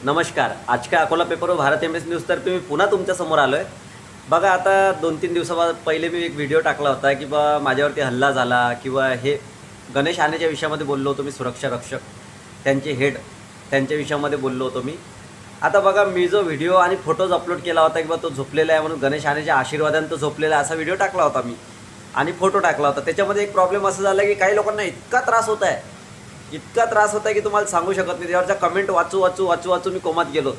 नमस्कार. आजच्या अकोला पेपरवर भारत एम एस न्यूजतर्फे मी पुन्हा तुमच्यासमोर आलो आहे. बघा, आता 2-3 दिवसा पहिले मी एक व्हिडिओ टाकला होता की माझ्यावरती हल्ला झाला किंवा हे गणेश आनेच्या विषयामध्ये बोललो होतो मी. सुरक्षा रक्षक त्यांचे हेड त्यांच्या विषयामध्ये बोललो होतो मी. आता बघा, मी जो व्हिडिओ आणि फोटोज अपलोड केला होता की तो झोपलेला आहे म्हणून गणेश आनेच्या आशीर्वादाने तो झोपलेला आहे असा व्हिडिओ टाकला होता मी आणि फोटो टाकला होता. त्याच्यामध्ये एक प्रॉब्लेम असं झाला की काही लोकांना इतका त्रास होत आहे की तुम्हाला सांगू शकत नाही. त्यावरच्या कमेंट वाचू मी कोमात गेलो.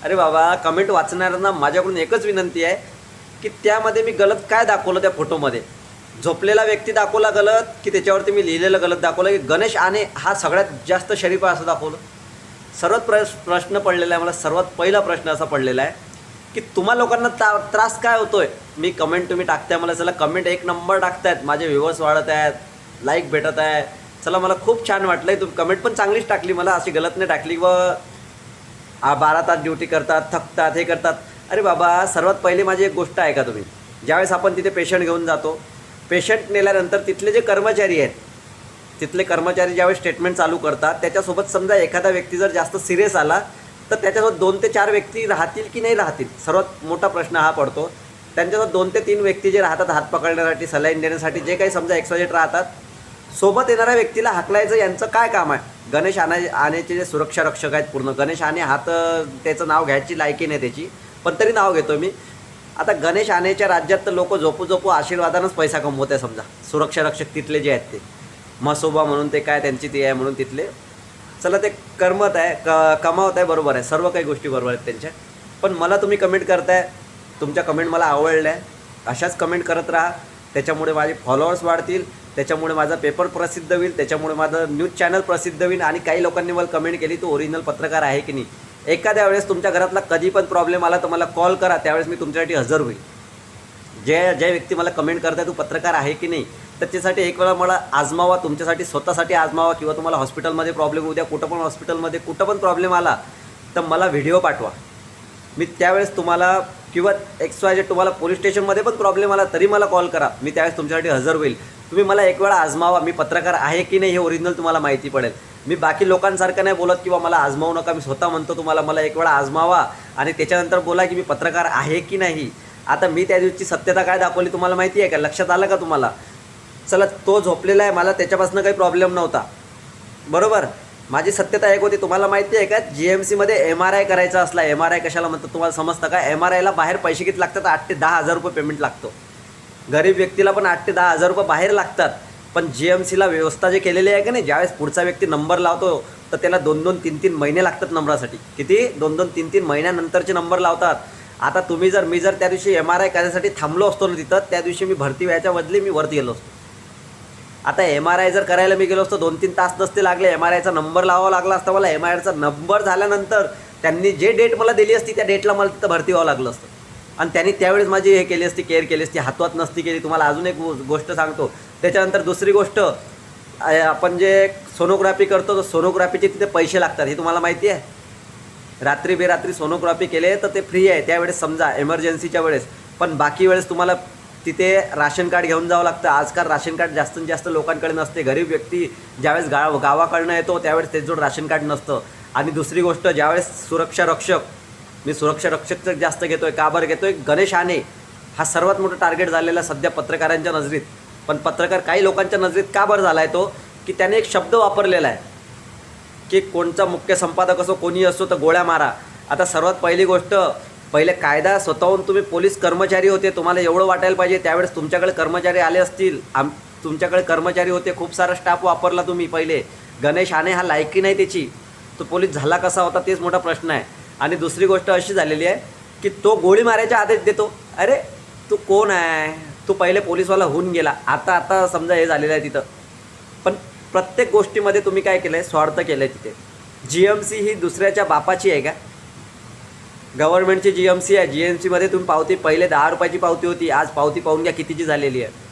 अरे बाबा, कमेंट वाचणाऱ्यांना माझ्याकडून एकच विनंती आहे की त्यामध्ये मी गलत काय दाखवलं, त्या फोटोमध्ये झोपलेला व्यक्ती दाखवला गलत की त्याच्यावरती मी लिहिलेलं गलत दाखवलं की गणेश आने हा सगळ्यात जास्त शरीफ आहे असं दाखवलं. सर्वात प्रश्न पडलेला आहे मला. सर्वात पहिला प्रश्न असा पडलेला आहे की तुम्हा लोकांना त्रास काय होतोय. मी कमेंट तुम्ही टाकताय, मला चला कमेंट एक नंबर टाकतायत, माझे व्ह्यूवर्स वाढत आहेत, लाईक भेटत आहे, चला मला खूप छान वाटलं आहे. तुम्ही कमेंट पण चांगलीच टाकली, मला अशी गलत नाही टाकली व 12 तास ड्युटी करतात, थकतात, हे करतात. अरे बाबा, सर्वात पहिली माझी एक गोष्ट आहे का तुम्ही, ज्यावेळेस आपण तिथे पेशंट घेऊन जातो, पेशंट नेल्यानंतर तिथले जे कर्मचारी आहेत, तिथले कर्मचारी ज्यावेळेस स्टेटमेंट चालू करतात त्याच्यासोबत समजा एखादा व्यक्ती जर जास्त सिरियस आला तर त्याच्यासोबत 2 ते 4 व्यक्ती राहतील की नाही राहतील, सर्वात मोठा प्रश्न हा पडतो. त्यांच्यासोबत 2 ते 3 व्यक्ती जे राहतात हात पकडण्यासाठी, सलाईन देण्यासाठी, जे काही समजा एक्सवायजेड राहतात, सोबत येणाऱ्या व्यक्तीला हाकलायचं यांचं काय काम आहे. गणेश आनेचे जे सुरक्षा रक्षक आहेत पूर्ण, गणेश आने हात त्याचं नाव घ्यायची लायकी नाही त्याची, पण तरी नाव घेतो मी. आता गणेश आनेच्या राज्यात तर लोक झोपू आशीर्वादानंच पैसा कमवत आहे समजा. सुरक्षा रक्षक तिथले जे आहेत ते मसोबा म्हणून ते काय त्यांची ती आहे म्हणून तिथले, चला ते कर्मत आहे, कमावत आहे, बरोबर आहे, सर्व काही गोष्टी बरोबर आहेत त्यांच्या. पण मला तुम्ही कमेंट करताय, तुमच्या कमेंट मला आवडल्या, अशाच कमेंट करत राहा. त्याच्यामुळे माझे फॉलोअर्स वाढतील, त्याच्यामुळे माझा पेपर प्रसिद्ध होईल, त्याच्यामुळे माझं न्यूज चॅनल प्रसिद्ध होईल. आणि काही लोकांनी मला कमेंट केली, तू ओरिजिनल पत्रकार आहे की नाही. एखाद्या वेळेस तुमच्या घरातला कधी पण प्रॉब्लेम आला तर मला कॉल करा, त्यावेळेस मी तुमच्यासाठी हजर होईल. ज्या व्यक्ती मला कमेंट करताय तू पत्रकार आहे की नाही, तर त्यासाठी एक वेळा मला आजमावा, तुमच्यासाठी स्वतःसाठी आजमावा. किंवा तुम्हाला हॉस्पिटलमध्ये प्रॉब्लेम, उद्या कुठं पण हॉस्पिटलमध्ये कुठं पण प्रॉब्लेम आला तर मला व्हिडिओ पाठवा. मी त्यावेळेस तुम्हाला, किंवा XYZ तुम्हाला पोलीस स्टेशनमध्ये पण प्रॉब्लेम आला तरी मला कॉल करा, मी त्यावेळेस तुमच्यासाठी हजर होईल. तुम्ही मला एक वेळा आजमावा, मी पत्रकार आहे की नाही हे ओरिजिनल तुम्हाला माहिती पडेल. मी बाकी लोकांसारखं नाही बोलत किंवा मला आजमावू नका, मी स्वतः म्हणतो तुम्हाला, मला एक वेळा आजमावा आणि त्याच्यानंतर बोला की मी पत्रकार आहे की नाही. आता मी त्या दिवशी सत्यता काय दाखवली तुम्हाला माहिती आहे का, लक्षात आलं का तुम्हाला. चला, तो झोपलेला आहे, मला त्याच्यापासून काही प्रॉब्लेम नव्हता, बरोबर. माझी सत्यता एक होती. तुम्हाला माहिती आहे का, GMCमध्ये MRI करायचा असला, MRI कशाला म्हणतात तुम्हाला समजतं का. MRIला बाहेर पैसे किती लागतात, 8 ते 10 हजार रुपये पेमेंट लागतो. गरीब व्यक्तीला पण 8 ते 10 हजार रुपये बाहेर लागतात. पण GMCला व्यवस्था जे केलेली आहे का नाही, ज्यावेळेस पुढचा व्यक्ती नंबर लावतो तर त्याला 2-2, 3-3 महिने लागतात नंबरासाठी. किती, 2-2, 3-3 महिन्यानंतरचे नंबर लावतात. आता मी जर त्या दिवशी MRI करायसाठी थांबलो असतो ना तिथं, त्या दिवशी मी भरती व्हायच्या बदली मी वरती गेलो असतो. आता MRI जर करायला मी गेलो असतो 2-3 तास नसते लागले, MRIचा नंबर लावावा लागला असता मला. MRIचा नंबर झाल्यानंतर त्यांनी जे डेट मला दिली असती त्या डेटला मला तिथं भरती व्हावं लागलं असतं. आणि त्यांनी त्यावेळेस माझी हे केली असती, केअर केली असती, हातवात नसती केली. तुम्हाला अजून एक गोष्ट सांगतो. त्याच्यानंतर दुसरी गोष्ट, आपण जे सोनोग्राफी करतो तर सोनोग्राफीचे तिथे पैसे लागतात, हे तुम्हाला माहिती आहे. रात्री बेरात्री सोनोग्राफी केले तर ते फ्री आहे त्यावेळेस समजा एमर्जन्सीच्या वेळेस. पण बाकी वेळेस तुम्हाला तिथे राशन कार्ड घेऊन जावं लागतं. आजकाल राशन कार्ड जास्तीत जास्त लोकांकडे नसते. गरीब व्यक्ती ज्यावेळेस गावाकडनं येतो त्यावेळेस त्याच्याजवळ राशन कार्ड नसतं. आणि दुसरी गोष्ट, ज्यावेळेस सुरक्षा रक्षक, मी सुरक्षा रक्षक जास्त घेतो आहे. का बरं घेतो आहे, गणेश आने हा सर्वात मोठा टार्गेट झालेला सध्या पत्रकारांच्या नजरेत. पण पत्रकार काही लोकांच्या नजरेत का बरं झाला आहे तो, की त्याने एक शब्द वापरलेला आहे की कोणचा मुख्य संपादक असो, कोणी असो, तर गोळ्या मारा. आता सर्वात पहिली गोष्ट, पहिले कायदा स्वतःहून, तुम्ही पोलीस कर्मचारी होते, तुम्हाला एवढं वाटायला पाहिजे त्यावेळेस तुमच्याकडे कर्मचारी आले असतील. तुमच्याकडे कर्मचारी होते, खूप सारा स्टाफ वापरला तुम्ही पहिले. गणेश आने हा लायकी नाही त्याची, तो पोलीस झाला कसा होता तेच मोठा प्रश्न आहे. आणि दुसरी गोष्ट अशी झालेली आहे की तो गोळी मारायचा आदेश देतो. अरे तू कोण आहे, तू पहिले पोलीसवाला होऊन गेला, आता समजा हे झालेलं आहे तिथं. पण प्रत्येक गोष्टीमध्ये तुम्ही काय केलं आहे, स्वार्थ केलं आहे तिथे. GMC ही दुसऱ्याच्या बापाची आहे का, गव्हर्नमेंटची GMC आहे. GMCमध्ये तुम्ही पावती, पहिले 10 रुपयाची पावती होती, आज पावती पाहून घ्या कितीची झालेली आहे,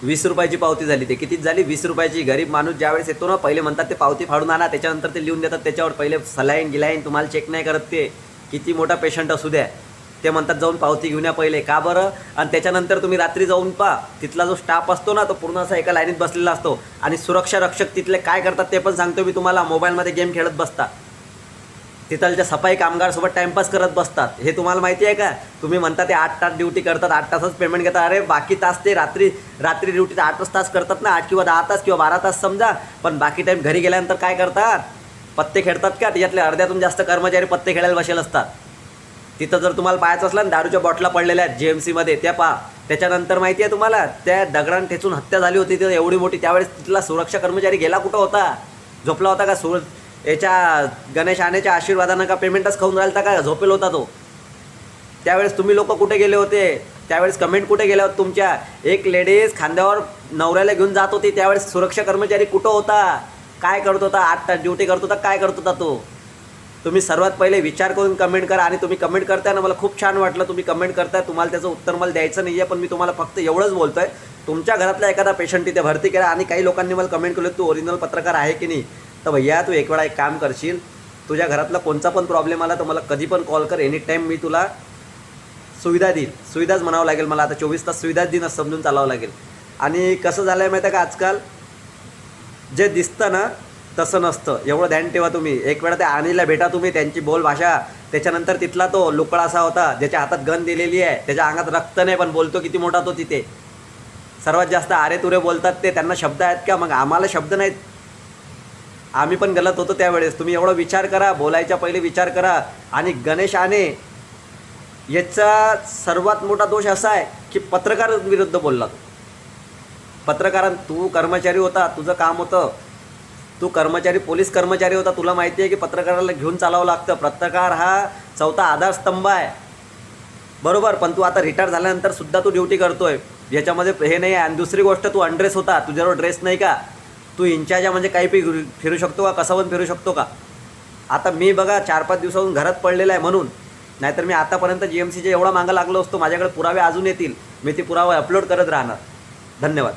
20 रुपयाची पावती झाली. ते कितीच झाली, 20 रुपयाची. गरीब माणूस ज्यावेळेस येतो ना, पहिले म्हणतात ते पावती फाडून आणा, त्याच्यानंतर ते लिहून देतात त्याच्यावर. पहिले सलाईन गिलाईन तुम्हाला चेक नाही करत, ते किती मोठा पेशंट असू द्या, ते म्हणतात जाऊन पावती घेऊन या पहिले. का बरं. आणि त्याच्यानंतर तुम्ही रात्री जाऊन पहा, तिथला जो स्टाफ असतो ना तो पूर्ण असा एका लाईनीत बसलेला असतो. आणि सुरक्षा रक्षक तिथले काय करतात ते पण सांगतो मी तुम्हाला. मोबाईलमध्ये गेम खेळत बसता. तिथलच्या सफाई कामगारसोबत टाईमपास करत बसतात. हे तुम्हाला माहिती आहे का? तुम्ही म्हणता ते 8 तास ड्युटी करतात, 8 तासच पेमेंट घेतात. अरे बाकी तास ते रात्री ड्युटीचं 8च तास करतात ना, 8 किंवा 10 तास किंवा 12 तास समजा. पण बाकी टाईम घरी गेल्यानंतर काय करतात? पत्ते खेळतात का? त्याच्यातले अर्ध्यातून जास्त कर्मचारी पत्ते खेळायला बसेल असतात. तिथं जर तुम्हाला पाहायचं असलं ना, दारूच्या बॉटला पडलेल्या आहेत GMCमध्ये, त्या पहा. त्याच्यानंतर माहिती आहे तुम्हाला, त्या दगडान ठेचून हत्या झाली होती तिथं एवढी मोठी. त्यावेळेस तिथला सुरक्षा कर्मचारी गेला कुठं होता? झोपला होता का? याच्या गणेश आनेच्या आशीर्वादानं का पेमेंटच खाऊन राहिला का? झोपेल होता तो? त्यावेळेस तुम्ही लोक कुठे गेले होते? त्यावेळेस कमेंट कुठे गेल्या होत्या तुमच्या? एक लेडीज खांद्यावर नवऱ्याला घेऊन जात होती, त्यावेळेस सुरक्षा कर्मचारी कुठं होता? काय करत होता? 8 तास ड्युटी करत होता, काय करत होता तो? तुम्ही सर्वात पहिले विचार करून कमेंट करा. आणि तुम्ही कमेंट करताय ना, मला खूप छान वाटलं तुम्ही कमेंट करताय. तुम्हाला त्याचं उत्तर मला द्यायचं नाही आहे, पण मी तुम्हाला फक्त एवढंच बोलतो आहे, तुमच्या घरातला एखादा पेशंट तिथे भरती करा. आणि काही लोकांनी मला कमेंट केलं, तू ओरिजिनल पत्रकार आहे की नाही? तर भैया तू एक वेळा एक काम करशील, तुझ्या घरातला कोणता पण प्रॉब्लेम आला तर मला कधी पण कॉल कर, एनी टाईम मी तुला सुविधा देईल. सुविधाच म्हणावं लागेल मला, आता 24 तास सुविधाच देणं समजून चालावं लागेल. आणि कसं झालं आहे माहिती आहे का, आजकाल जे दिसतं ना तसं नसतं, एवढं ध्यान ठेवा तुम्ही. एक वेळा त्या आणीला भेटा तुम्ही, त्यांची बोलभाषा. त्याच्यानंतर तिथला तो लुकडा असा होता ज्याच्या हातात गन दिलेली आहे, त्याच्या अंगात रक्त नाही पण बोलतो किती मोठा तो तिथे. सर्वात जास्त आरे तुरे बोलतात ते. त्यांना शब्द आहेत का? मग आम्हाला शब्द नाहीत. आम्ही पण गलत होतो त्यावेळेस. तुम्ही एवढा विचार करा, बोलायच्या पहिले विचार करा. आणि गणेश आने याचा सर्वात मोठा दोष असा आहे की पत्रकार विरुद्ध बोलला तो. तू कर्मचारी होता, तुझं काम होतं, तू कर्मचारी, पोलीस कर्मचारी होता, तुला माहिती आहे की पत्रकाराला घेऊन चालावं लागतं. पत्रकार हा चौथा आधारस्तंभ आहे, बरोबर. पण तू आता रिटायर झाल्यानंतर सुद्धा तू ड्युटी करतोय, याच्यामध्ये हे नाही आहे. आणि दुसरी गोष्ट, तू अनड्रेस होता, तुझ्यावर ड्रेस नाही का? तू इंचार्ज म्हणजे काही फिरू शकतो का? कसं पण फिरू शकतो का? आता मी बघा 4-5 दिवसाहून घरात पडलेला आहे म्हणून, नाहीतर मी आतापर्यंत GMCच्या एवढा मागं लागलो असतो. माझ्याकडे पुरावे अजून येतील, मी ते पुरावे अपलोड करत राहणार. धन्यवाद.